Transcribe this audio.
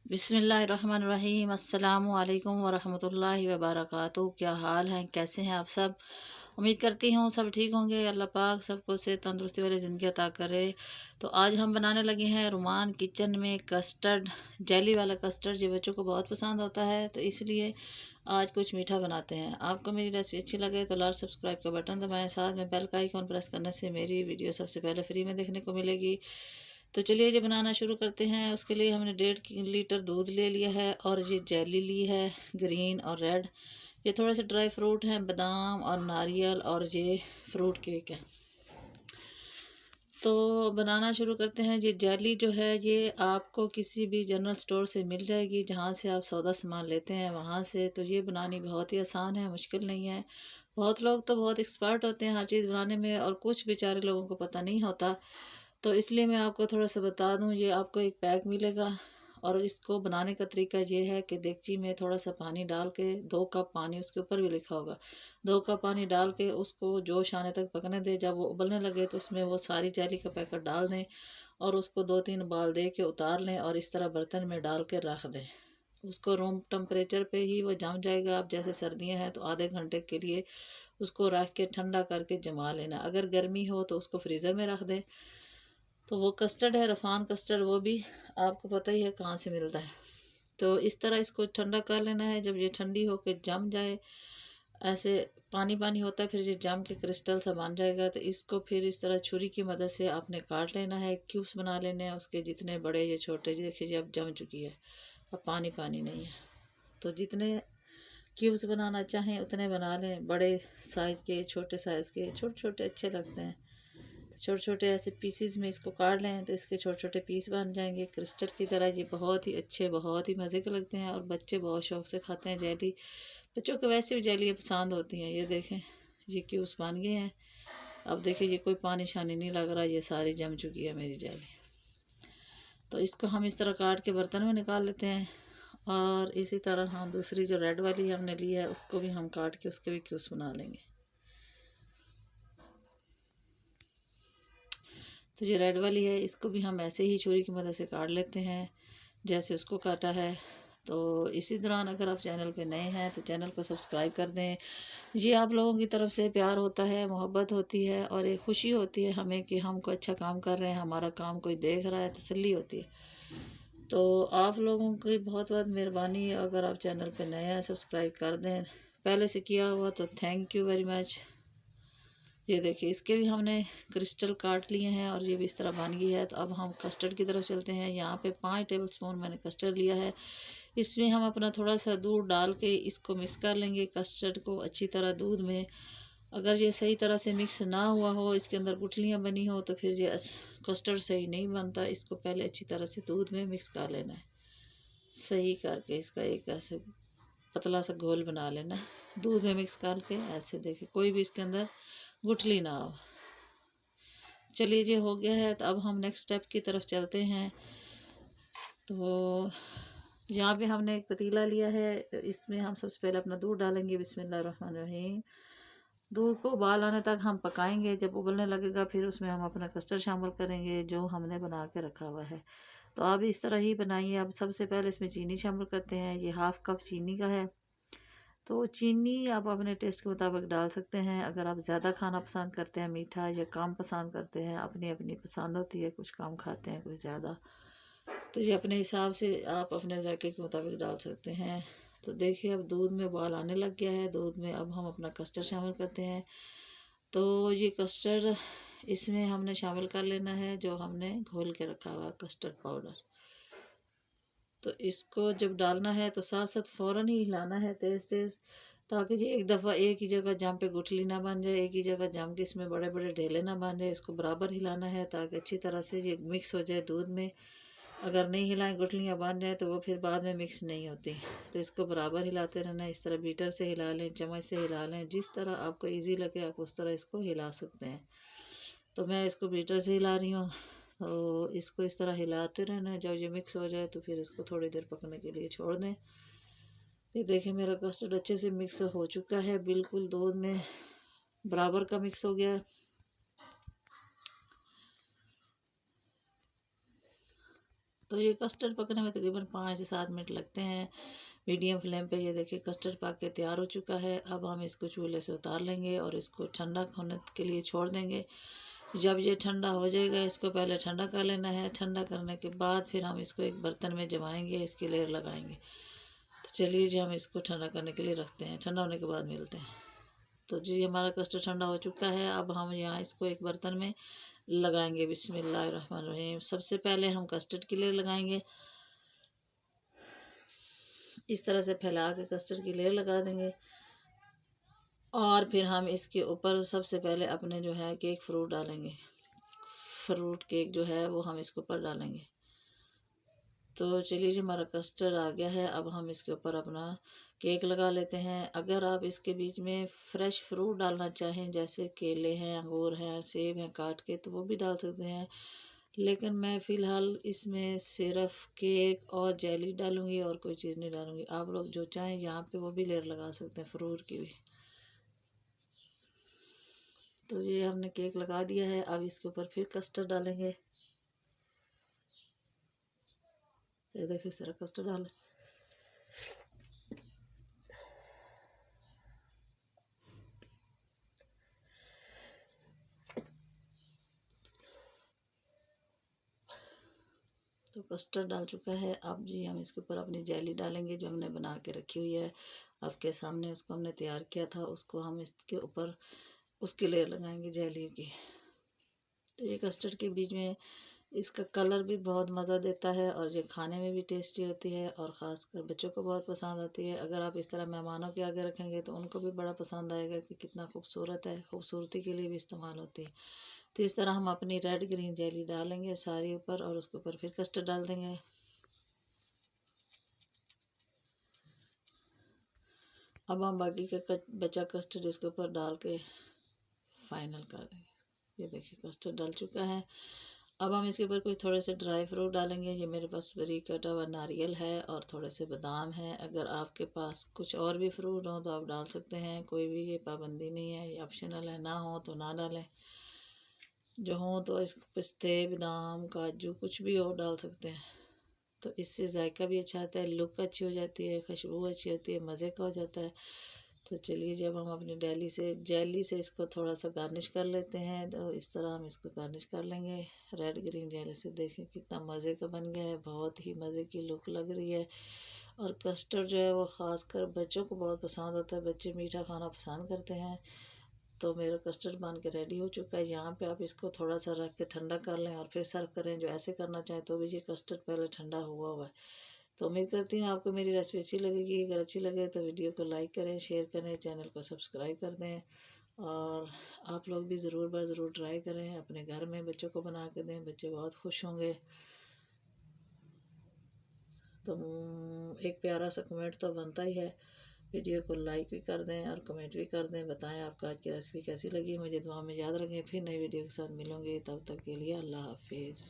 बिस्मिल्लाहिर्रहमानिर्रहीम। अस्सलामु अलैकुम वरहमतुल्लाहि वबरकातुहू। क्या हाल है, कैसे हैं आप सब? उम्मीद करती हूँ सब ठीक होंगे। अल्लाह पाक सबको से तंदुरुस्ती वाली ज़िंदगी अता करे। तो आज हम बनाने लगे हैं रुमान किचन में कस्टर्ड, जेली वाला कस्टर्ड जो बच्चों को बहुत पसंद होता है, तो इसलिए आज कुछ मीठा बनाते हैं। आपको मेरी रेसिपी अच्छी लगे तो लाल सब्सक्राइब का बटन दबाएं, साथ में बेल का आइकॉन प्रेस करने से मेरी वीडियो सबसे पहले फ्री में देखने को मिलेगी। तो चलिए ये बनाना शुरू करते हैं। उसके लिए हमने 1.5 लीटर दूध ले लिया है और ये जेली ली है, ग्रीन और रेड। ये थोड़े से ड्राई फ्रूट हैं, बादाम और नारियल, और ये फ्रूट केक है। तो बनाना शुरू करते हैं। ये जेली जो है ये आपको किसी भी जनरल स्टोर से मिल जाएगी, जहाँ से आप सौदा सामान लेते हैं वहाँ से। तो ये बनानी बहुत ही आसान है, मुश्किल नहीं है। बहुत लोग तो बहुत एक्सपर्ट होते हैं हर चीज़ बनाने में, और कुछ बेचारे लोगों को पता नहीं होता। तो इसलिए मैं आपको थोड़ा सा बता दूं। ये आपको एक पैक मिलेगा, और इसको बनाने का तरीका ये है कि देगची में थोड़ा सा पानी डाल के, 2 कप पानी, उसके ऊपर भी लिखा होगा, 2 कप पानी डाल के उसको जोश आने तक पकने दें। जब वो उबलने लगे तो उसमें वो सारी जेली का पैकेट डाल दें, और उसको 2-3 उबाल दे के उतार लें, और इस तरह बर्तन में डाल के रख दें। उसको रूम टेम्परेचर पे ही वो जम जाएगा। अब जैसे सर्दियाँ हैं तो आधे घंटे के लिए उसको रख के ठंडा करके जमा लेना। अगर गर्मी हो तो उसको फ्रीज़र में रख दें। तो वो कस्टर्ड है, रफान कस्टर्ड, वो भी आपको पता ही है कहाँ से मिलता है। तो इस तरह इसको ठंडा कर लेना है। जब ये ठंडी होकर जम जाए, ऐसे पानी पानी होता है, फिर ये जम के क्रिस्टल सा बन जाएगा, तो इसको फिर इस तरह छुरी की मदद से आपने काट लेना है। क्यूब्स बना लेने हैं उसके, जितने बड़े या छोटे। देखिए जी अब जम चुकी है, अब पानी पानी नहीं है। तो जितने क्यूब्स बनाना चाहें उतने बना लें, बड़े साइज़ के, छोटे साइज़ के, छोटे छोटे अच्छे लगते हैं। छोटे छोटे ऐसे पीसीज में इसको काट लें तो इसके छोटे छोटे पीस बन जाएंगे क्रिस्टल की तरह। ये बहुत ही अच्छे, बहुत ही मज़े के लगते हैं, और बच्चे बहुत शौक से खाते हैं जेली। बच्चों को वैसे भी जेली पसंद होती हैं। ये देखें ये क्यूब्स बन गए हैं। अब देखिए ये कोई पानी शानी नहीं लग रहा, ये सारी जम चुकी है मेरी जेली। तो इसको हम इस तरह काट के बर्तन में निकाल लेते हैं, और इसी तरह हम दूसरी जो रेड वाली हमने ली है उसको भी हम काट के उसके भी क्यूब्स बना लेंगे। तो ये रेड वाली है, इसको भी हम ऐसे ही छुरी की मदद से काट लेते हैं जैसे उसको काटा है। तो इसी दौरान अगर आप चैनल पे नए हैं तो चैनल को सब्सक्राइब कर दें। ये आप लोगों की तरफ से प्यार होता है, मोहब्बत होती है, और एक खुशी होती है हमें कि हम कोई अच्छा काम कर रहे हैं, हमारा काम कोई देख रहा है, तसल्ली होती है। तो आप लोगों की बहुत बहुत मेहरबानी। अगर आप चैनल पे नए हैं सब्सक्राइब कर दें, पहले से किया हुआ तो थैंक यू वेरी मच। ये देखिए इसके भी हमने क्रिस्टल काट लिए हैं, और ये भी इस तरह बन गई है। तो अब हम कस्टर्ड की तरफ चलते हैं। यहाँ पे 5 टेबलस्पून मैंने कस्टर्ड लिया है। इसमें हम अपना थोड़ा सा दूध डाल के इसको मिक्स कर लेंगे, कस्टर्ड को अच्छी तरह दूध में। अगर ये सही तरह से मिक्स ना हुआ हो, इसके अंदर गुठलियाँ बनी हो, तो फिर ये कस्टर्ड सही नहीं बनता। इसको पहले अच्छी तरह से दूध में मिक्स कर लेना है, सही करके इसका एक ऐसे पतला सा घोल बना लेना है दूध में मिक्स करके। ऐसे देखिए कोई भी इसके अंदर गुठली ना हो। चलिए ये हो गया है। तो अब हम नेक्स्ट स्टेप की तरफ चलते हैं। तो यहाँ पे हमने एक पतीला लिया है, तो इसमें हम सबसे पहले अपना दूध डालेंगे। बिस्मिल्लाहिर्रहमानिर्रहीम। दूध को उबाल आने तक हम पकाएंगे। जब उबलने लगेगा फिर उसमें हम अपना कस्टर्ड शामिल करेंगे जो हमने बना के रखा हुआ है। तो आप इस तरह ही बनाइए। अब सबसे पहले इसमें चीनी शामिल करते हैं। ये 1/2 कप चीनी का है। तो चीनी आप अपने टेस्ट के मुताबिक डाल सकते हैं। अगर आप ज़्यादा खाना पसंद करते हैं मीठा, या कम पसंद करते हैं, अपनी अपनी पसंद होती है, कुछ कम खाते हैं कुछ ज़्यादा। तो ये अपने हिसाब से आप अपने जायके के मुताबिक डाल सकते हैं। तो देखिए अब दूध में उबाल आने लग गया है। दूध में अब हम अपना कस्टर्ड शामिल करते हैं। तो ये कस्टर्ड इसमें हमने शामिल कर लेना है, जो हमने घोल के रखा हुआ कस्टर्ड पाउडर। तो इसको जब डालना है तो साथ साथ फ़ौरन ही हिलाना है तेज़ तेज़, ताकि ये एक दफ़ा एक ही जगह जम पे गुठली ना बन जाए, एक ही जगह जम के इसमें बड़े बड़े ढेले ना बन जाए। इसको बराबर हिलाना है ताकि अच्छी तरह से ये मिक्स हो जाए दूध में। अगर नहीं हिलाएं, गुठलियाँ बन जाए, तो वो फिर बाद में मिक्स नहीं होती। तो इसको बराबर हिलाते रहना है। इस तरह बीटर से हिला लें, चम्मच से हिला लें, जिस तरह आपको ईजी लगे आप उस तरह इसको हिला सकते हैं। तो मैं इसको बीटर से हिला रही हूँ। तो इसको इस तरह हिलाते रहना है। जब ये मिक्स हो जाए तो फिर इसको थोड़ी देर पकने के लिए छोड़ दें। ये देखिए मेरा कस्टर्ड अच्छे से मिक्स हो चुका है, बिल्कुल दूध में बराबर का मिक्स हो गया है। तो तो ये कस्टर्ड पकने में तकरीबन 5 से 7 मिनट लगते हैं मीडियम फ्लेम पे। ये देखिए कस्टर्ड पक के तैयार हो चुका है। अब हम इसको चूल्हे से उतार लेंगे और इसको ठंडा होने के लिए छोड़ देंगे। जब ये ठंडा हो जाएगा इसको पहले ठंडा कर लेना है। ठंडा करने के बाद फिर हम इसको एक बर्तन में जमाएंगे, इसकी लेयर लगाएंगे। तो चलिए जी हम इसको ठंडा करने के लिए रखते हैं, ठंडा होने के बाद मिलते हैं। तो जी हमारा कस्टर्ड ठंडा हो चुका है। अब हम यहाँ इसको एक बर्तन में लगाएंगे। बिस्मिल्लाहिर्रहमानिर्रहीम। सबसे पहले हम कस्टर्ड की लेयर लगाएंगे। इस तरह से फैला के कस्टर्ड की लेयर लगा देंगे और फिर हम इसके ऊपर सबसे पहले अपने जो है केक फ्रूट डालेंगे। फ्रूट केक जो है वो हम इसके ऊपर डालेंगे। तो चलिए जी हमारा कस्टर्ड आ गया है। अब हम इसके ऊपर अपना केक लगा लेते हैं। अगर आप इसके बीच में फ्रेश फ्रूट डालना चाहें, जैसे केले हैं, अंगूर हैं, सेब हैं काट के, तो वो भी डाल सकते हैं। लेकिन मैं फ़िलहाल इसमें सिर्फ केक और जेली डालूँगी और कोई चीज़ नहीं डालूँगी। आप लोग जो चाहें यहाँ पे वो भी लेयर लगा सकते हैं फ्रूट की भी। तो ये हमने केक लगा दिया है। अब इसके ऊपर फिर कस्टर्ड डालेंगे। ये देखिए इस तरह कस्टर्ड डालें। तो कस्टर्ड डाल चुका है। अब जी हम इसके ऊपर अपनी जेली डालेंगे जो हमने बना के रखी हुई है आपके सामने। उसको हमने तैयार किया था, उसको हम इसके ऊपर उसकी लेयर लगाएंगे जेली की। तो ये कस्टर्ड के बीच में इसका कलर भी बहुत मज़ा देता है और ये खाने में भी टेस्टी होती है और ख़ासकर बच्चों को बहुत पसंद आती है। अगर आप इस तरह मेहमानों के आगे रखेंगे तो उनको भी बड़ा पसंद आएगा कि कितना खूबसूरत है, खूबसूरती के लिए भी इस्तेमाल होती है। तो इस तरह हम अपनी रेड ग्रीन जेली डालेंगे सारी ऊपर और उसके ऊपर फिर कस्टर्ड डाल देंगे। अब हम बाकी का बचा कस्टर्ड इसके ऊपर डाल के फाइनल कर देंगे। ये देखिए कस्टर्ड डाल चुका है। अब हम इसके ऊपर कोई थोड़े से ड्राई फ्रूट डालेंगे। ये मेरे पास बारीक कटा हुआ नारियल है और थोड़े से बादाम है। अगर आपके पास कुछ और भी फ्रूट हो तो आप डाल सकते हैं, कोई भी ये पाबंदी नहीं है, ये ऑप्शनल है। ना हो तो ना डालें, जो हो तो इस पिस्ते, बादाम, काजू कुछ भी और डाल सकते हैं। तो इससे जायका भी अच्छा आता है, लुक अच्छी हो जाती है, खुशबू अच्छी होती है, मज़े का हो जाता है। तो चलिए जब हम अपनी जेली से इसको थोड़ा सा गार्निश कर लेते हैं, तो इस तरह हम इसको गार्निश कर लेंगे रेड ग्रीन जेली से। देखें कितना मज़े का बन गया है, बहुत ही मज़े की लुक लग रही है। और कस्टर्ड जो है वो ख़ासकर बच्चों को बहुत पसंद होता है, बच्चे मीठा खाना पसंद करते हैं। तो मेरा कस्टर्ड बन के रेडी हो चुका है। यहाँ पे आप इसको थोड़ा सा रख के ठंडा कर लें और फिर सर्व करें। जो ऐसे करना चाहें तो भी ये कस्टर्ड पहले ठंडा हुआ है। तो उम्मीद करती हूँ आपको मेरी रेसिपी अच्छी लगेगी। अगर अच्छी लगे तो वीडियो को लाइक करें, शेयर करें, चैनल को सब्सक्राइब कर दें और आप लोग भी ज़रूर ट्राई करें, अपने घर में बच्चों को बना के दें, बच्चे बहुत खुश होंगे। तो एक प्यारा सा कमेंट तो बनता ही है। वीडियो को लाइक भी कर दें और कमेंट भी कर दें, बताएं आपको आज की रेसिपी कैसी लगी। मुझे दुआ में याद रखें। फिर नई वीडियो के साथ मिलूँगी, तब तक के लिए अल्लाह हाफिज़।